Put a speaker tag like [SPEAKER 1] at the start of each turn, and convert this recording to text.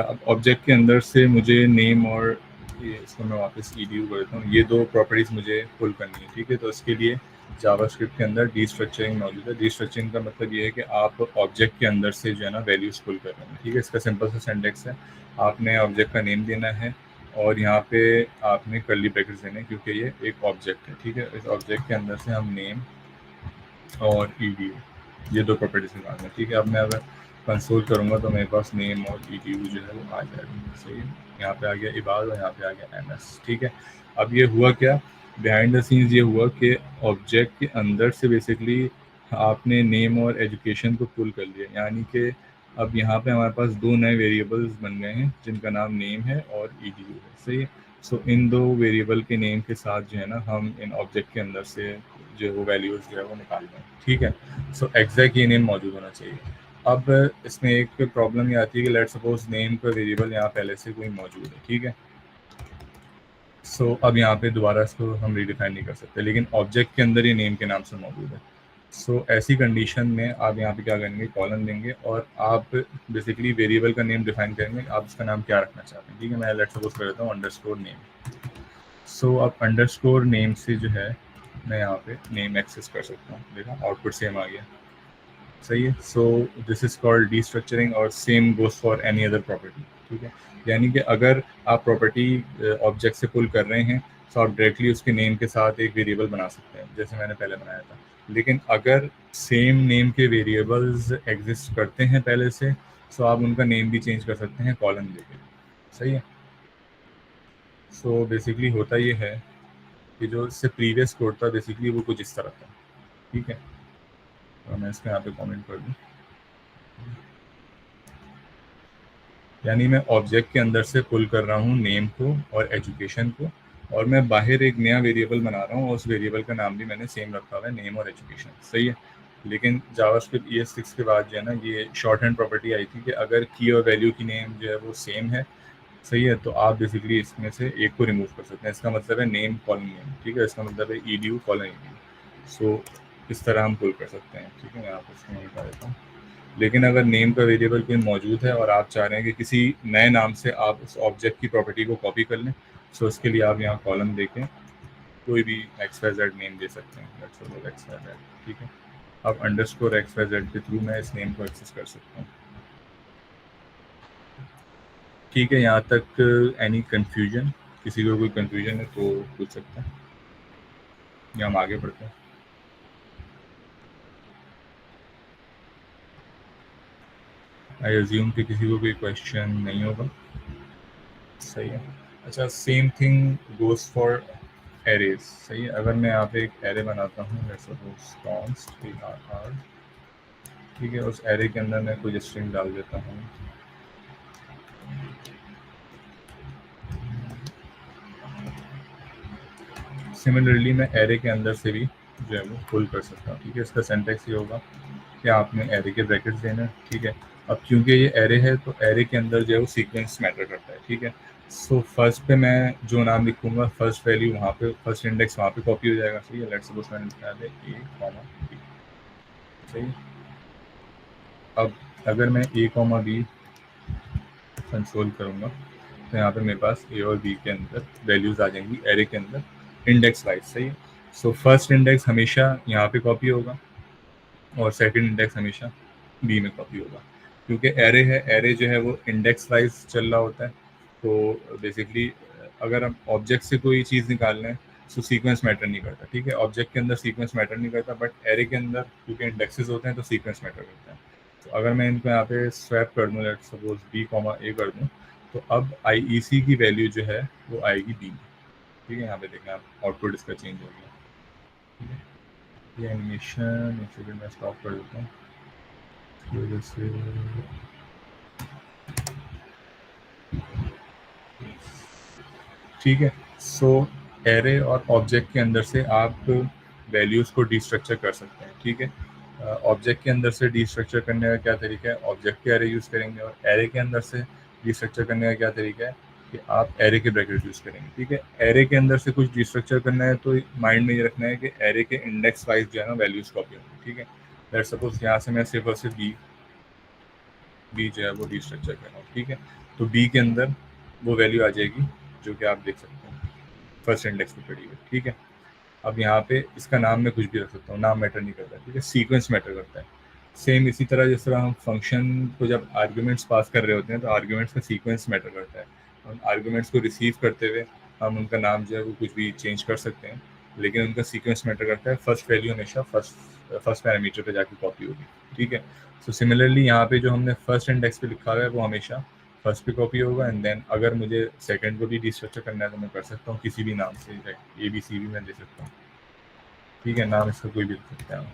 [SPEAKER 1] अब ऑब्जेक्ट के अंदर से मुझे नेम और ये इसको मैं वापस edu करता हूँ, ये दो प्रॉपर्टीज़ मुझे पुल करनी है, ठीक है। तो इसके लिए जावास्क्रिप्ट के अंदर डीस्ट्रक्चरिंग मौजूद है। डीस्ट्रक्चरिंग का मतलब ये है कि आप ऑब्जेक्ट के अंदर से जो है ना वैल्यूज़ पुल कर रहे हैं, ठीक है। इसका सिंपल सा सिंटैक्स है, आपने ऑब्जेक्ट का नेम देना है और यहाँ पे आपने कर्ली ब्रैकेट्स देने हैं क्योंकि ये एक ऑब्जेक्ट है, ठीक है। इस ऑब्जेक्ट के अंदर से हम नेम और edu ये दो प्रॉपर्टीज निकालना है, ठीक है। अब मैं अगर कंसोल करूँगा तो मेरे पास नेम और edu जो है वो आ जाएगा, सही है। यहाँ पे आ गया इबाद और यहाँ पे आ गया ms, ठीक है। अब ये हुआ क्या, बिहाइंड द सीन्स ये हुआ कि ऑब्जेक्ट के अंदर से बेसिकली आपने नेम और एजुकेशन को पुल कर लिया, यानी कि अब यहाँ पे हमारे पास दो नए वेरिएबल्स बन गए हैं जिनका नाम नेम है और edu है, सही है। सो इन दो वेरिएबल के नेम के साथ जो है ना हम इन ऑब्जेक्ट के अंदर से जो वो वैल्यूज़ जो है वो निकाल लें, ठीक है। सो एग्जैक्ट ये नेम मौजूद होना चाहिए। अब इसमें एक प्रॉब्लम ये आती है कि लेट सपोज नेम का वेरिएबल यहाँ पहले से कोई मौजूद है, ठीक है। सो अब यहाँ पे दोबारा इसको हम रीडिफाइन नहीं कर सकते, लेकिन ऑब्जेक्ट के अंदर ये नेम के नाम से मौजूद है। सो ऐसी कंडीशन में आप यहाँ पे क्या करेंगे, कॉलन देंगे और आप बेसिकली वेरिएबल का नेम डिफाइन करेंगे, आप उसका नाम क्या रखना चाहते हैं, ठीक है। मैं लेट सपोज कर देता हूँ अंडरस्कोर नेम। सो अब अंडरस्कोर नेम से जो है मैं यहाँ पे नेम एक्सेस कर सकता हूँ, देखा आउटपुट सेम आ गया, सही है। सो दिस इज कॉल्ड डीस्ट्रक्चरिंग और same goes for any other property, ठीक है। यानी कि अगर आप प्रॉपर्टी ऑब्जेक्ट से पुल कर रहे हैं तो आप डायरेक्टली उसके नेम के साथ एक वेरिएबल बना सकते हैं जैसे मैंने पहले बनाया था, लेकिन अगर सेम नेम के वेरिएबल्स एग्जिस्ट करते हैं पहले से तो आप उनका नेम भी चेंज कर सकते हैं कॉलन देके, सही है। सो बेसिकली होता ये है कि जो इससे प्रीवियस कोड था बेसिकली वो कुछ इस तरह था, ठीक है। तो मैं इसका यहाँ पे कमेंट कर दूँ, यानी मैं ऑब्जेक्ट के अंदर से पुल कर रहा हूँ नेम को और एजुकेशन को, और मैं बाहर एक नया वेरिएबल बना रहा हूँ और उस वेरिएबल का नाम भी मैंने सेम रखा हुआ है, नेम और एजुकेशन, सही है। लेकिन जावास्क्रिप्ट ES6 के बाद जो है ना ये शॉर्ट हैंड प्रॉपर्टी आई थी कि अगर की और वैल्यू की नेम जो है वो सेम है, सही है, तो आप बेसिकली इसमें से एक को रिमूव कर सकते हैं। इसका मतलब है नेम कॉलन नेम, ठीक है। इसका मतलब है edu कॉलन edu। सो इस तरह हम पुल कर सकते हैं, ठीक है। मैं आप इसको नहीं कर देता हूँ। लेकिन अगर नेम का वेरिएबल कोई मौजूद है और आप चाह रहे हैं कि किसी नए नाम से आप उस ऑब्जेक्ट की प्रॉपर्टी को कॉपी कर लें, सो इसके लिए आप यहाँ कॉलम देखें कोई भी XYZ नेम दे सकते हैं, XYZ, ठीक है। अब अंडरस्कोर XYZ के थ्रू मैं इस नेम को एक्सेस कर सकता हूँ, ठीक है। यहाँ तक एनी कन्फ्यूजन, किसी को कोई कन्फ्यूजन है तो पूछ सकते हैं या हम आगे बढ़ते हैं। आई अज्यूम कि किसी को कोई क्वेश्चन नहीं होगा, सही है। अच्छा, same thing goes for arrays, सही है। अगर मैं यहाँ पे एक एरे बनाता हूँ, लेट्स सपोज const ARR, ठीक है। उस एरे के अंदर मैं कुछ स्ट्रिंग डाल देता हूँ, सिमिलरली मैं एरे के अंदर से भी जो है वो पुल कर सकता हूँ, ठीक है। इसका सिंटैक्स ये होगा कि आपने एरे के ब्रैकेट्स देना, ठीक है। अब क्योंकि ये एरे है तो एरे के अंदर जो है वो सीक्वेंस मैटर करता है, ठीक है। सो फर्स्ट पे मैं जो नाम लिखूंगा, फर्स्ट वैल्यू वहाँ पे, फर्स्ट इंडेक्स वहाँ पे कॉपी हो जाएगा, सही है। लेट्स सपोज मैंने लिखा है A, B, सही है। अब अगर मैं A, B कंसोल करूँगा तो यहाँ पे मेरे पास A और B के अंदर वैल्यूज़ आ जाएंगी एरे के अंदर इंडेक्स वाइज, सही है। सो फर्स्ट इंडेक्स हमेशा यहाँ पे कॉपी होगा और सेकंड इंडेक्स हमेशा B में कॉपी होगा, क्योंकि एरे है, एरे जो है वो इंडेक्स वाइज चल रहा होता है। तो बेसिकली अगर हम ऑब्जेक्ट से कोई चीज़ निकाल लें तो सीक्वेंस मैटर नहीं करता, ठीक है। ऑब्जेक्ट के अंदर सीक्वेंस मैटर नहीं करता, बट एरे के अंदर क्योंकि इंडेक्सेस होते हैं तो सीक्वेंस मैटर करता है। तो अगर मैं इनको यहाँ पे स्वैप कर दूँ, लेट्स सपोज B, A कर दूँ, तो अब IEC की वैल्यू जो है वो आएगी B में, ठीक है। यहाँ पे देखें आप, आउटपुट इसका चेंज हो गया, ठीक है। ये एनिमेशन एक सेकंड में स्टॉप कर देता हूँ, इसकी वजह से ठीक है। सो एरे और ऑब्जेक्ट के अंदर से आप वैल्यूज़ को डीस्ट्रक्चर कर सकते हैं, ठीक है। ऑब्जेक्ट के अंदर से डीस्ट्रक्चर करने का क्या तरीका है, ऑब्जेक्ट के एरे यूज़ करेंगे, और एरे के अंदर से डीस्ट्रक्चर करने का क्या तरीका है कि आप एरे के ब्रैकेट यूज़ करेंगे, ठीक है। एरे के अंदर से कुछ डीस्ट्रक्चर करना है तो माइंड में ये रखना है कि एरे के इंडेक्स वाइज जो है ना वैल्यूज़ कॉपी होंगी, ठीक है। लेट्स सपोज यहाँ से मैं सिर्फ और सिर्फ बी जो है वो डीस्ट्रक्चर कर रहा हूँ, ठीक है। तो बी के अंदर वो वैल्यू आ जाएगी जो कि आप देख सकते हैं फर्स्ट इंडेक्स पे पड़ी हुई, ठीक है। अब यहाँ पे इसका नाम मैं कुछ भी रख सकता हूँ, नाम मैटर नहीं करता, ठीक है, सीक्वेंस मैटर करता है। सेम इसी तरह जिस तरह हम फंक्शन को जब आर्ग्यूमेंट्स पास कर रहे होते हैं तो आर्ग्यूमेंट्स का सीक्वेंस मैटर करता है। उन आर्ग्यूमेंट्स को रिसीव करते हुए हम उनका नाम जो है वो कुछ भी चेंज कर सकते हैं, लेकिन उनका सीक्वेंस मैटर करता है। फर्स्ट वैल्यू हमेशा फर्स्ट पैरामीटर पे जाके कॉपी होगी, ठीक है। सो सिमिलरली यहाँ पे जो हमने फर्स्ट इंडेक्स पे लिखा हुआ है वो हमेशा फर्स्ट पे कॉपी होगा, एंड देन अगर मुझे सेकंड को भी डिस्ट्रक्चर करना है तो मैं कर सकता हूँ किसी भी नाम से, ABC भी मैं दे सकता हूँ, ठीक है। नाम इसका कोई भी रख सकते हैं हम।